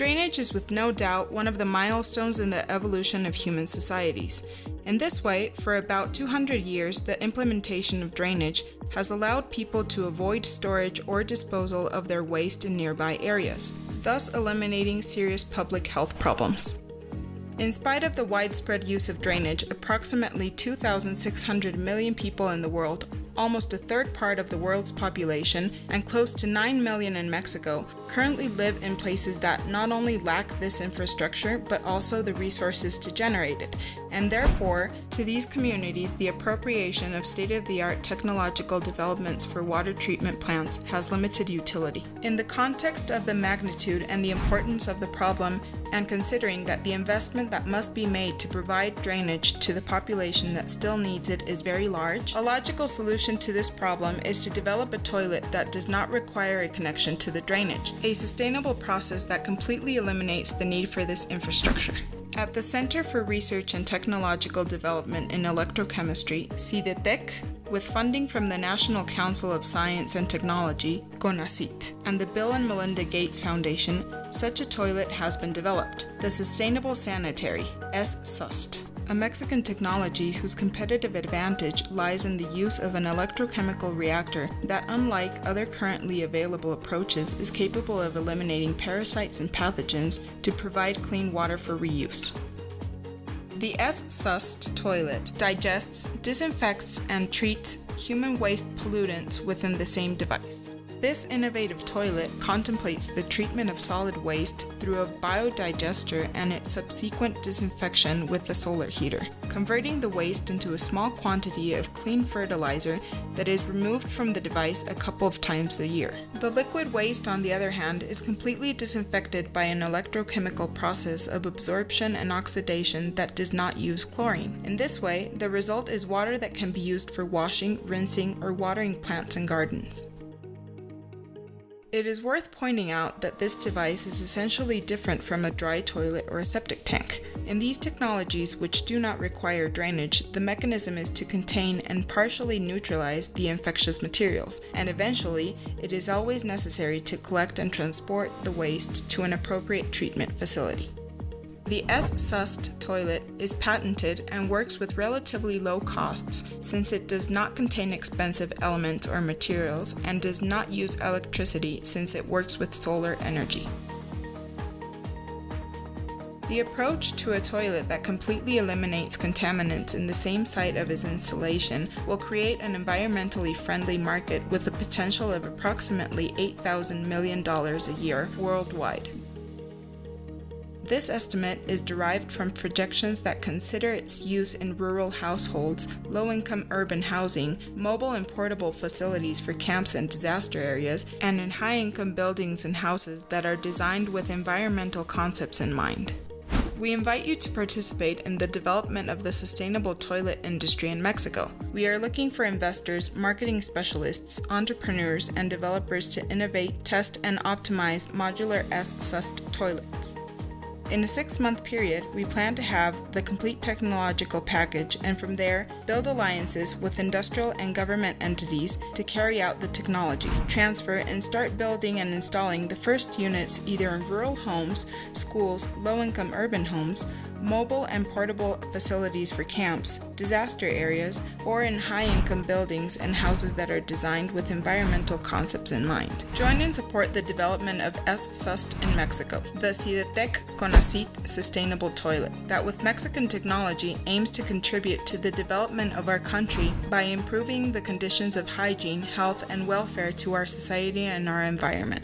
Drainage is with no doubt one of the milestones in the evolution of human societies. In this way, for about 200 years, the implementation of drainage has allowed people to avoid storage or disposal of their waste in nearby areas, thus eliminating serious public health problems. In spite of the widespread use of drainage, approximately 2,600 million people in the world, almost a third part of the world's population, and close to 9 million in Mexico, currently live in places that not only lack this infrastructure, but also the resources to generate it, and therefore, to these communities, the appropriation of state-of-the-art technological developments for water treatment plants has limited utility. In the context of the magnitude and the importance of the problem, and considering that the investment that must be made to provide drainage to the population that still needs it is very large, a logical solution to this problem is to develop a toilet that does not require a connection to the drainage, a sustainable process that completely eliminates the need for this infrastructure. At the Center for Research and Technological Development in Electrochemistry, Cideteq, with funding from the National Council of Science and Technology, CONACYT, and the Bill and Melinda Gates Foundation, such a toilet has been developed, the Sustainable Sanitary, SSUST, a Mexican technology whose competitive advantage lies in the use of an electrochemical reactor that, unlike other currently available approaches, is capable of eliminating parasites and pathogens to provide clean water for reuse. The SSUST toilet digests, disinfects, and treats human waste pollutants within the same device. This innovative toilet contemplates the treatment of solid waste through a biodigester and its subsequent disinfection with the solar heater, converting the waste into a small quantity of clean fertilizer that is removed from the device a couple of times a year. The liquid waste, on the other hand, is completely disinfected by an electrochemical process of absorption and oxidation that does not use chlorine. In this way, the result is water that can be used for washing, rinsing, or watering plants and gardens. It is worth pointing out that this device is essentially different from a dry toilet or a septic tank. In these technologies, which do not require drainage, the mechanism is to contain and partially neutralize the infectious materials, and eventually, it is always necessary to collect and transport the waste to an appropriate treatment facility. The SSUST toilet is patented and works with relatively low costs since it does not contain expensive elements or materials and does not use electricity since it works with solar energy. The approach to a toilet that completely eliminates contaminants in the same site of its installation will create an environmentally friendly market with a potential of approximately $8,000 million a year worldwide. This estimate is derived from projections that consider its use in rural households, low-income urban housing, mobile and portable facilities for camps and disaster areas, and in high-income buildings and houses that are designed with environmental concepts in mind. We invite you to participate in the development of the sustainable toilet industry in Mexico. We are looking for investors, marketing specialists, entrepreneurs, and developers to innovate, test, and optimize modular SSUST toilets. In a 6-month period, we plan to have the complete technological package and from there, build alliances with industrial and government entities to carry out the technology, transfer, and start building and installing the first units either in rural homes, schools, low-income urban homes, mobile and portable facilities for camps, disaster areas, or in high-income buildings and houses that are designed with environmental concepts in mind. Join and support the development of SSUST in Mexico, the Cideteq CONACYT Sustainable Toilet, that with Mexican technology aims to contribute to the development of our country by improving the conditions of hygiene, health, and welfare to our society and our environment.